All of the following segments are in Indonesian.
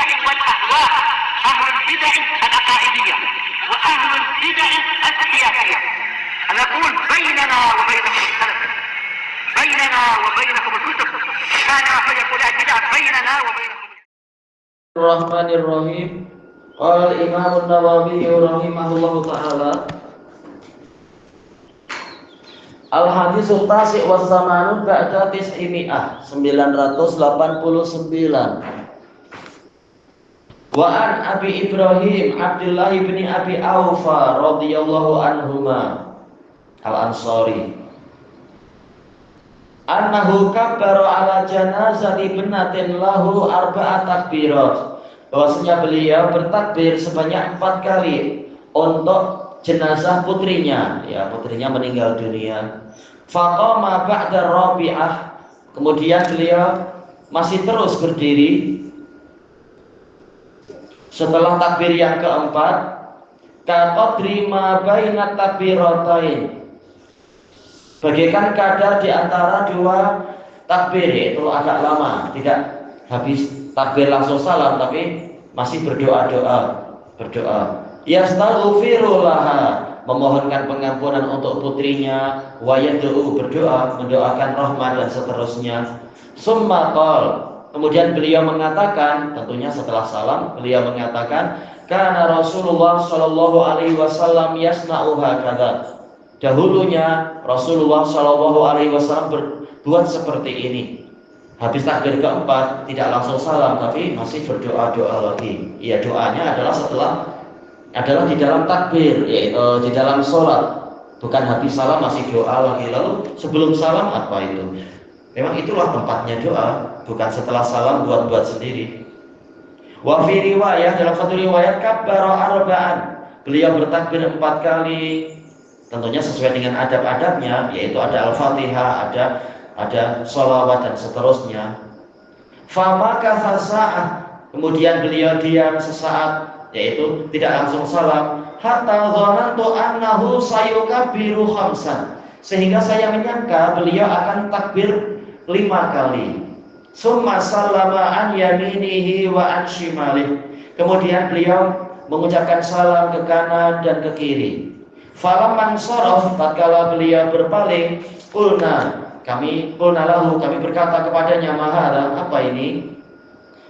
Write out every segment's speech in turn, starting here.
البدع والأهواء، أهل البدع العقائدية وأهل البدع السياسية. نقول بيننا وبينكم السلف، بيننا وبينكم الكتب، كان فيقول البدع بيننا وبينكم. Bismillahirrahmanirrahim. Qala Imam An-Nawawi rahimahullahu taala, Al-Hadisul Tasi' wa Zamanun ba'da tis'imi'ah 989. Wa an Abi Ibrahim Abdullah bin Abi Aufa radhiyallahu anhuma Al-Ansari annahu kabbara ala janazati binatin lahu arba'at takbirat, bahwasanya beliau bertakbir sebanyak 4 kali untuk jenazah putrinya, ya putrinya meninggal dunia. Faqama ba'da rabi'ah, kemudian beliau masih terus berdiri setelah takbir yang keempat, kaqadri ma bainat takbiratain, bagaikan kadar di antara 2 takbir, yaitu agak lama, tidak habis takbir langsung salam tapi masih berdoa. Yastaghfiru laha, memohonkan pengampunan untuk putrinya, wa yad'u, berdoa, mendoakan rahmat dan seterusnya. Summa qol, kemudian beliau mengatakan, tentunya setelah salam, beliau mengatakan, kana Rasulullah sallallahu alaihi wasallam yasna'u hakadha, dahulunya Rasulullah sallallahu alaihi wasallam berbuat seperti ini. Habis takbir keempat tidak langsung salam tapi masih berdoa lagi. Ya, doanya adalah di dalam takbir, yaitu di dalam sholat, bukan habis salam masih doa lagi. Lalu sebelum salam apa itu? Memang itulah tempatnya doa, bukan setelah salam buat sendiri. Wa fi riwayah, dalam satu riwayat, kabbara arba'an, beliau bertakbir 4 kali, tentunya sesuai dengan adab-adabnya, yaitu ada Al-Fatihah, ada sholawat dan seterusnya. Famaka sa'ah, kemudian beliau diam sesaat, yaitu tidak langsung salam. Hatta dhanantu annahu sayukabbiru khamsan, sehingga saya menyangka beliau akan takbir 5 kali. Summa sallama an yaminihi wa an shimalih, kemudian beliau mengucapkan salam ke kanan dan ke kiri. Falamman sharaf, tatkala beliau berpaling, kami berkata kepadanya, mahara, apa ini?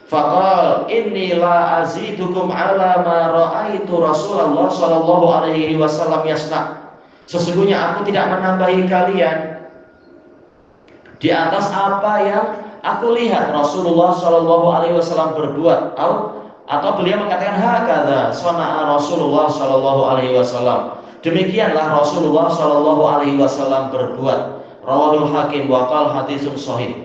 Faqal inni la azidukum ala ma ra'aitu Rasulullah sallallahu alaihi wasallam yasna', sesungguhnya aku tidak menambahi kalian di atas apa yang aku lihat Rasulullah sallallahu alaihi wasallam berbuat. Atau beliau mengatakan hakadha sana'a Rasulullah sallallahu alaihi wasallam, demikianlah Rasulullah sallallahu alaihi wasallam berbuat. Rawahul Hakim wa qala hadisun shahih.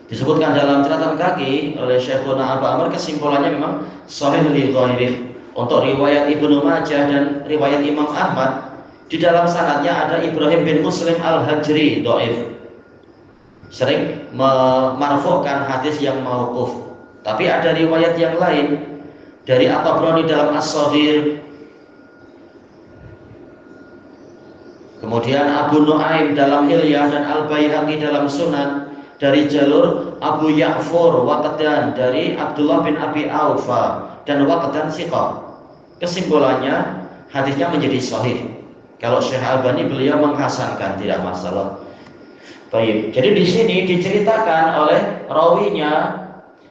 Disebutkan dalam catatan kaki oleh Syekhuna Abu Amr, kesimpulannya memang sahih li ghairih. Untuk riwayat Ibnu Majah dan riwayat Imam Ahmad, di dalam sanadnya ada Ibrahim bin Muslim Al-Hajri, dhaif, sering memarfu'kan hadis yang mauquf. Tapi ada riwayat yang lain dari At-Tabrani dalam As-Shaghir, kemudian Abu Nuaim dalam Hilyah dan Al-Baihaqi dalam Sunan, dari jalur Abu Ya'fur Waqdan dari Abdullah bin Abi Aufa dan Waqdan siqah. Kesimpulannya hadisnya menjadi sahih. Kalau Syekh Albani beliau menghasankan, tidak masalah. Baik. Jadi di sini diceritakan oleh rawinya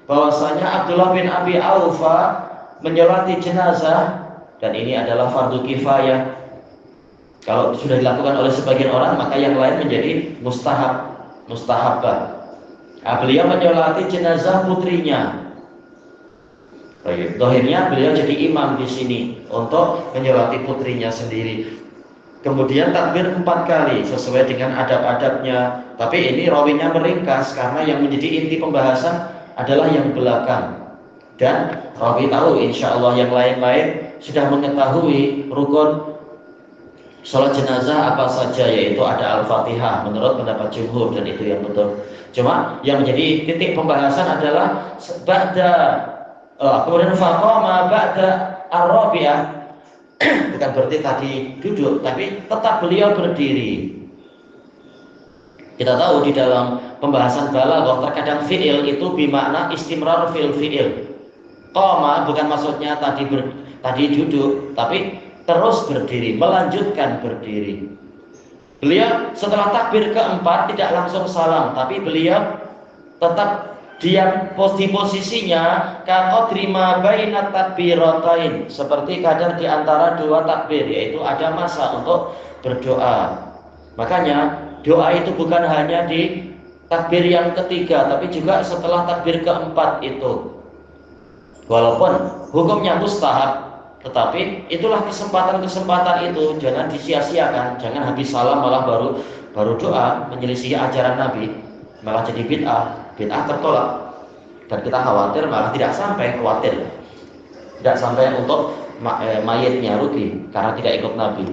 bahwasanya Abdullah bin Abi Aufa menyolati jenazah, dan ini adalah fardu kifayah. Kalau sudah dilakukan oleh sebagian orang, maka yang lain menjadi mustahabah. Beliau menyolati jenazah putrinya. Baik, dohirnya beliau jadi imam di sini untuk menyolati putrinya sendiri. Kemudian takbir 4 kali sesuai dengan adab-adabnya. Tapi ini rawinya meringkas karena yang menjadi inti pembahasan adalah yang belakang. Dan rawi tahu insya Allah yang lain-lain sudah mengetahui rukun sholat jenazah apa saja, yaitu ada Al-Fatihah menurut pendapat jumhur, dan itu yang betul. Cuma yang menjadi titik pembahasan adalah kemudian faqama ba'da ar-rabi'ah, bukan berarti tadi duduk, tapi tetap beliau berdiri. Kita tahu di dalam pembahasan balaghah terkadang fi'il itu bermakna istimrar fil fi'il. Qama bukan maksudnya tadi duduk, tapi terus berdiri, melanjutkan berdiri. Beliau setelah takbir keempat tidak langsung salam, tapi beliau tetap diam di posisinya kaqadri ma baina takbiratain, seperti kadar di antara dua takbir, yaitu ada masa untuk berdoa. Makanya doa itu bukan hanya di takbir yang ketiga, tapi juga setelah takbir keempat itu. Walaupun hukumnya mustahab, tetapi itulah kesempatan-kesempatan itu jangan disia-siakan. Jangan habis salam malah baru doa, menyelisih ajaran Nabi, malah jadi bid'ah tertolak. Dan kita khawatir malah tidak sampai untuk mayitnya rugi karena tidak ikut Nabi.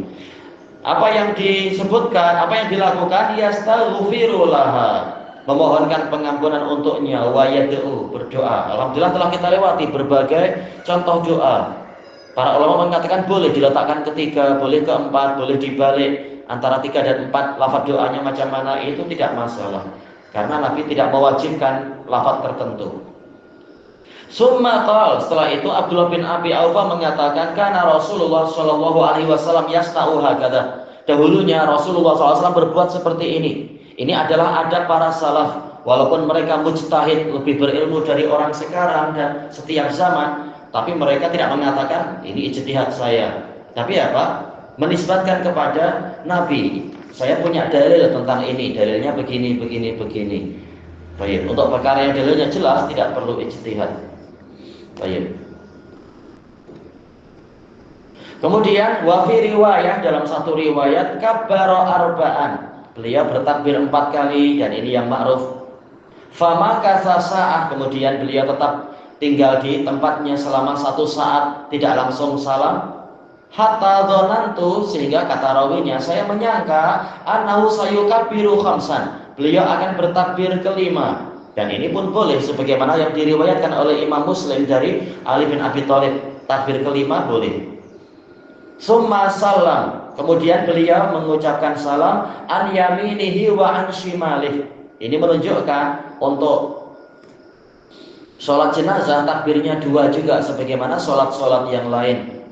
Apa yang disebutkan, apa yang dilakukan, yastaghfiru laha, memohonkan pengampunan untuknya, wa yad'u, berdoa. Alhamdulillah telah kita lewati berbagai contoh doa. Para ulama mengatakan boleh diletakkan ketiga, boleh keempat, boleh dibalik antara 3 dan 4 lafaz doanya macam mana, itu tidak masalah. Karena Nabi tidak mewajibkan lafaz tertentu. Summa qala, setelah itu Abdullah bin Abi Aufa mengatakan, kana Rasulullah sallallahu alaihi wasallam yasna'u hakadha. Dahulunya Rasulullah SAW berbuat seperti ini. Ini adalah adab para salaf. Walaupun mereka mujtahid, lebih berilmu dari orang sekarang dan setiap zaman, tapi mereka tidak mengatakan ini ijtihad saya. Tapi apa? Menisbatkan kepada Nabi. Saya punya dalil tentang ini, dalilnya begini. Baik, untuk perkara yang dalilnya jelas tidak perlu ijtihad. Baik. Kemudian wa fi riwayah, dalam satu riwayat, kabbara arba'an. Beliau bertakbir 4 kali, dan ini yang ma'ruf. Famakatha sa'ah, kemudian beliau tetap tinggal di tempatnya selama 1 saat, tidak langsung salam. Hatta dzanantu, sehingga kata rawinya, saya menyangka annahu sayukabbiru khamsan, beliau akan bertakbir kelima. Dan ini pun boleh sebagaimana yang diriwayatkan oleh Imam Muslim dari Ali bin Abi Thalib, takbir kelima boleh. Summa salam, kemudian beliau mengucapkan salam an yaminihi wa an shimalih. Ini menunjukkan untuk sholat jenazah takbirnya 2 juga sebagaimana sholat-sholat yang lain.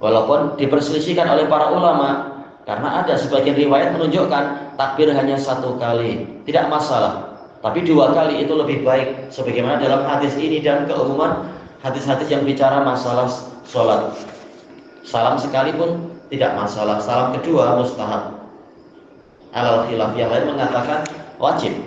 Walaupun diperselisihkan oleh para ulama, karena ada sebagian riwayat menunjukkan takbir hanya 1 kali, tidak masalah. Tapi 2 kali itu lebih baik, sebagaimana dalam hadis ini dan keumuman hadis-hadis yang bicara masalah sholat. Salam sekali pun tidak masalah, salam kedua mustahab. Alal khilaf, yang lain mengatakan wajib.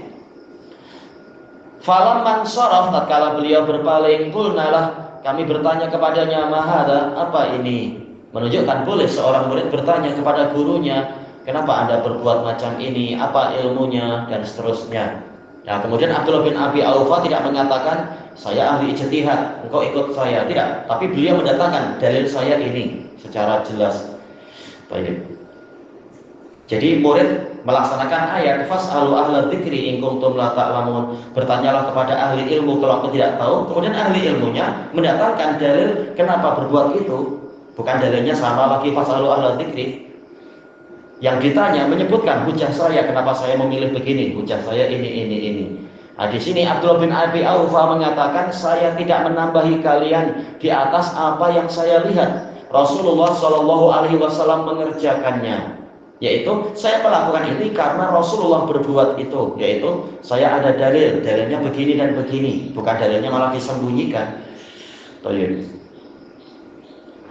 Falamman sharaf, tatkala beliau berpaling, qulnalah, kami bertanya kepadanya, mahada, apa ini? Menunjukkan boleh seorang murid bertanya kepada gurunya, kenapa Anda berbuat macam ini, apa ilmunya, dan seterusnya. Nah, kemudian Abdullah bin Abi Aufa tidak mengatakan saya ahli ijtihad, engkau ikut saya, tidak. Tapi beliau mendatangkan dalil saya ini secara jelas. Baik. Jadi murid melaksanakan ayat fas'alu ahla dzikri in kuntum la ta'lamun, bertanyalah kepada ahli ilmu kalau engkau tidak tahu. Kemudian ahli ilmunya mendatangkan dalil kenapa berbuat itu, bukan dalilnya sama lagi fas'alu ahla dzikri. Yang ditanya menyebutkan hujah saya, kenapa saya memilih begini, hujah saya ini. Nah, di sini Abdullah bin Abi Aufa mengatakan saya tidak menambahi kalian di atas apa yang saya lihat Rasulullah Shallallahu Alaihi Wasallam mengerjakannya. Yaitu saya melakukan ini karena Rasulullah berbuat itu, yaitu saya ada dalilnya begini dan begini, bukan dalilnya malah disembunyikan.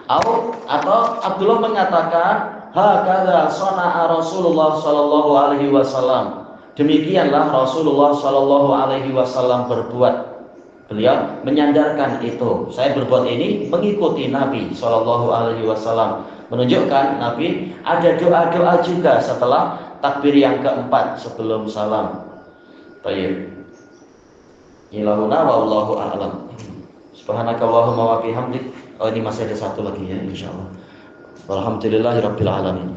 Atau Abdullah mengatakan hakadha sana'a Rasulullah Shallallahu Alaihi Wasallam, demikianlah Rasulullah Shallallahu Alaihi Wasallam berbuat. Beliau menyandarkan itu, saya berbuat ini mengikuti Nabi Shallallahu Alaihi Wasallam. Menunjukkan Nabi ada doa-doa juga setelah takbir yang keempat sebelum salam. Baik. Ilahuna wallahu a'lam. Subhanakallahumma wa bihamdik. Oh, ini masih ada satu lagi ya, insyaallah. Walhamdulillahirabbil alamin.